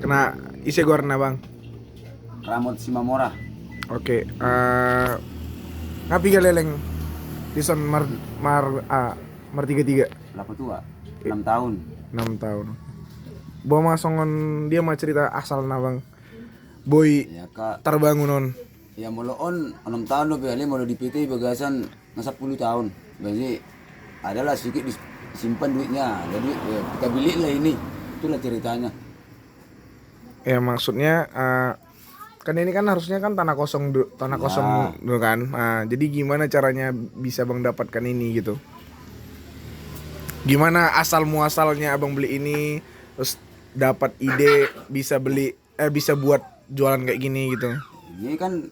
Kena isi gorna bang. Ramot Simamora. Oke. Ngapi galeleng di son mar 33 Berapa tua? 6 tahun. 6 tahun. Bawa masongon dia mah cerita asal na bang. Boy Ya kak. terbangunon. Ya moloon 6 tahun lo beli mau di PT bagasan nggak 10 tahun. Berarti adalah sedikit disimpan duitnya. Jadi ya, kita beli lah ini. Itulah ceritanya. Ya maksudnya kan ini kan harusnya kan tanah kosong dulu kan. Jadi gimana caranya bisa bang dapatkan ini gitu? Gimana asal muasalnya abang beli ini, terus dapat ide bisa bisa buat jualan kayak gini gitu? Ini kan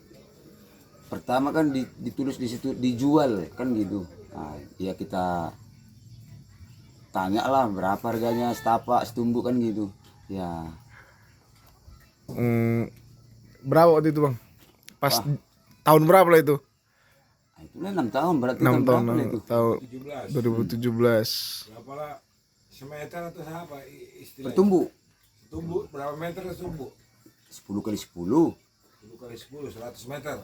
pertama kan ditulis di situ dijual kan gitu. Nah, ya kita tanya lah berapa harganya setapak setumbuk kan gitu. Ya Berapa waktu itu bang? Pas tahun berapa lah itu? nah, itu 6 tahun berarti 6 tahun berapa lah itu? tahun 2017. Berapa lah semeter atau apa istilahnya? Bertumbuh Tumbuh berapa meter tumbuh? 10 kali 10. 10 kali 10 100 meter.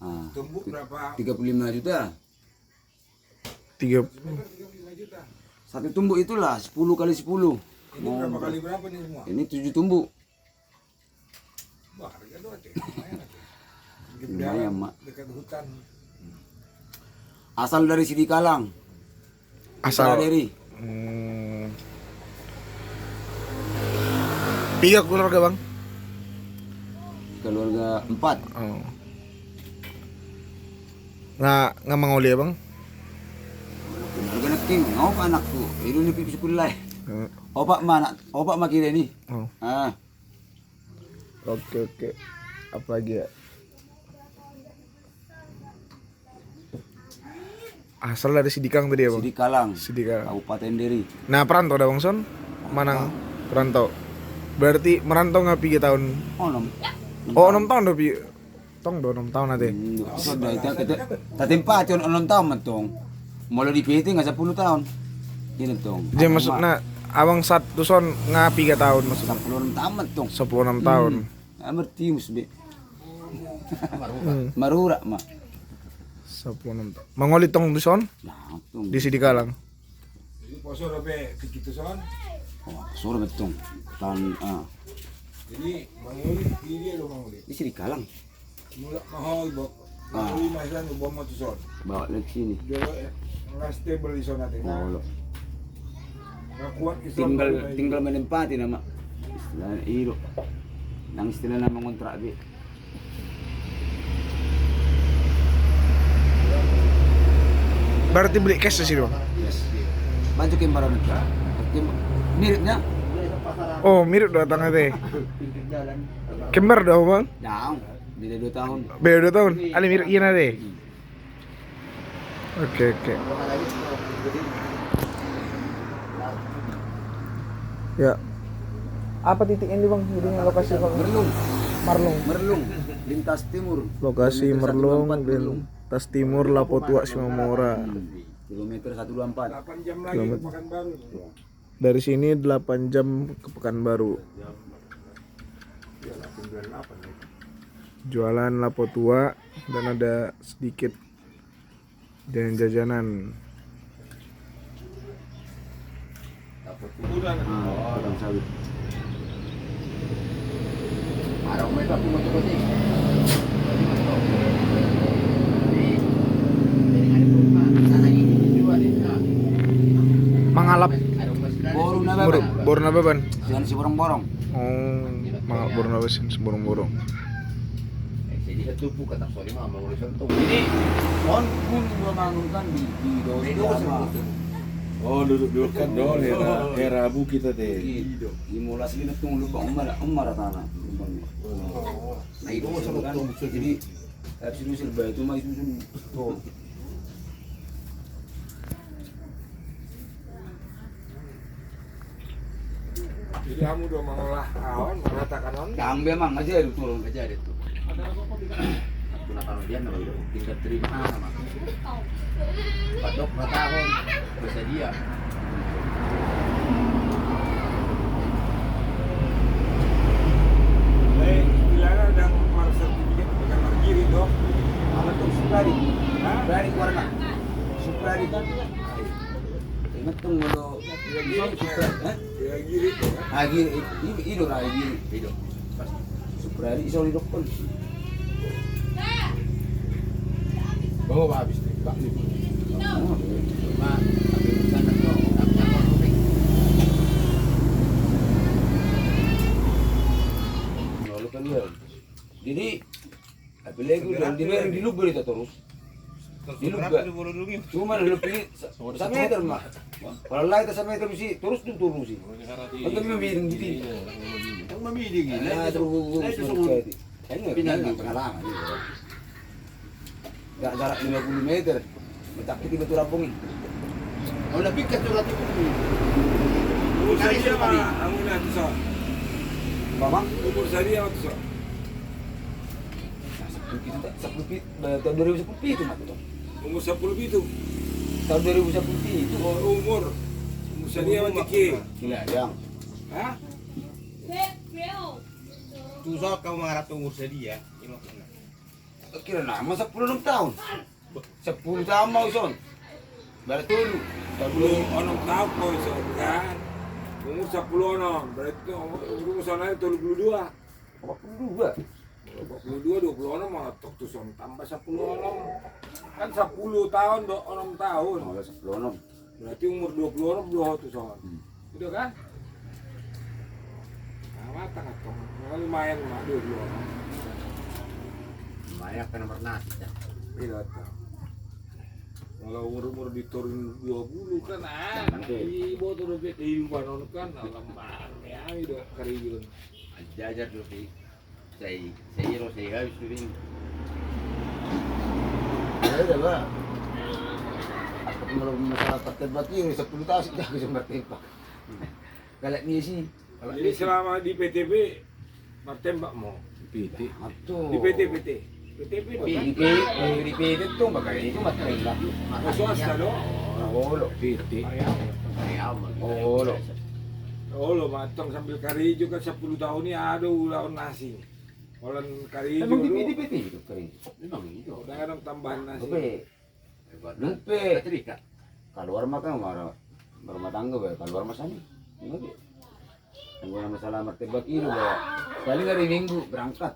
Nah, Tumbuh berapa? 35 juta. 3 Meter 35 juta. Satu tumbuk itulah 10 kali 10. Ini berapa kali berapa nih semua? Ini 7 tumbuk. Wah, harga doang deh. Lumayan lah. Di Lumayan, dalam, Mak. dekat hutan. Asal dari Sidikalang. asal. Dari 3 keluarga bang. keluarga 4. Oh. Nggak mangoli ya bang? Keluarga neking, opak anakku. Ini nih pipi sekolah. Opak mak kira ini. Oh. Ah, Oke. Apa lagi ya? Asal dari Sidikang tadi ya bang? Sidikalang, Sidikang. Kabupaten Deri. Nah perantau dah bang Son? Manang perantau. Berarti merantau nggak 3 tahun? Oh, nom. Oh 6 tahun udah Tong 6 tahun nanti. Sudah itu kita tatimpa con 6 tahun matong. Mulai di PT nggak 10 tahun. Ini tong. Jadi maksudnya abang satu son nggak 3 tahun maksudnya? 10 tahun matong. 16 tahun. Amerti musbe. Marura mak. 16 tahun. Mangoli tong di son Nah, tong. di Sidikalang. Jadi poso robe begitu son. Oh, suruh betung. Tahun Jadi manguli dia lo manguli. di Sidikalang. Mula mahal bok. Manguli masan ubah mo to son. Bawa lagi sini. Dia nggak stable di son natin. Oh, lo. Nggak kuat Islam. tinggal menempati nama istilah iro nang istilah nama ngontrak bi Berarti beli cash di sini bang? yes baju kembaran miripnya Oh mirip datangnya teh. Kembar dah bang? jauh beda 2 tahun. Beda 2 tahun. Ali mirip gini deh. Oke. Ya. Apa titik ini bang? Jadi lokasi bang? Merlung lintas timur Lokasi Kilometer Merlung, 124 Merlung. lintas timur Lapotua Simamora. Kilometer 124. 8 jam lagi ke Pekanbaru. Dari sini 8 jam ke Pekanbaru. Jualan Lapotua dan ada sedikit jajanan. Padang sawit. Mangalap Borong na ba? borna beban. Yan si borong-borong. Oh, borna besin borong-borong. Jadi on pun gua bangunkan di Dosa. Oh, duduk kan dol era Rabu kita teh. Di mula sini tung lupa umar tanah. Nah itu kan jadi habis itu serba itu mah itu tuh. Jadi kamu udah mengolah awan, mengatakan on. Kang memang aja itu turun aja itu. Gunakan dia nama itu tingkat terima sama. Padok tahun bersedia. Ingat tuh kalau Ya gini tuh kan. lagi itu lagi itu. Suprari iso di dokter. Bawa Pak, habis nih, Pak. Lalu kan ya. Jadi apalagi udah di lu beli terus. Di lu cuma lu pilih 1 meter mah. Kalau lain ke 1 meter sih terus tuh turun sih. Untuk membidik gitu. Yang membidik gini. Nah, terus pindah pengalaman gitu. Gak jarak 50 meter. Tapi tiba tuh rampung ini. Oh, lebih ke surat itu. Umur saya mah, ang una tuh so. Mama, Umur saya waktu so. tahun 2010 itu mak itu. Umur 10 itu. Tahun 2010 itu. Oh, umur saya mah tiki. Gila yang. Hah? Tusok kau mengharap umur sedia, ini mana? Kira nama 10 tahun. 10 tahun mau son. Berarti dulu. Tahun 10 tahun kau so kan. Umur 10 orang, berarti umur sana 32. 42. 42, 20 orang mah tok tuh son tambah 10 orang. Kan 10 tahun, 6 tahun. Malah 10 orang. Berarti umur 20 orang belum tuh son. Udah kan? Nah, matang atau lumayan mah 20 orang. Banyak kan nomor nasi. Tidak tahu. Kalau umur diturun 20 kan ibu tuh udah kehidupan orang kan lembar ya udah keriun. Jajar dulu sih. Saya habis dulu. Ya udah lah. Kalau masalah tertembak ini 10 tahun sudah bisa bertembak. Kalau ini sih. Jadi selama di PTB bertembak mau PT. di PTPT. PTP Di PT itu makanya itu bertembak. swasta dong. Oh lo. PT. Oh lo. Oh lo matang sambil kari juga 10 tahun ini ada ulang nasi. Ulang kari Emang juga. di PT itu kering. Memang itu. Udah ada tambahan nasi. Lupe. Terikat. Keluar makan rumah tangga be, keluar masanya. Enggak be. Yang masalah martabak itu be. Sekali hari Minggu berangkat.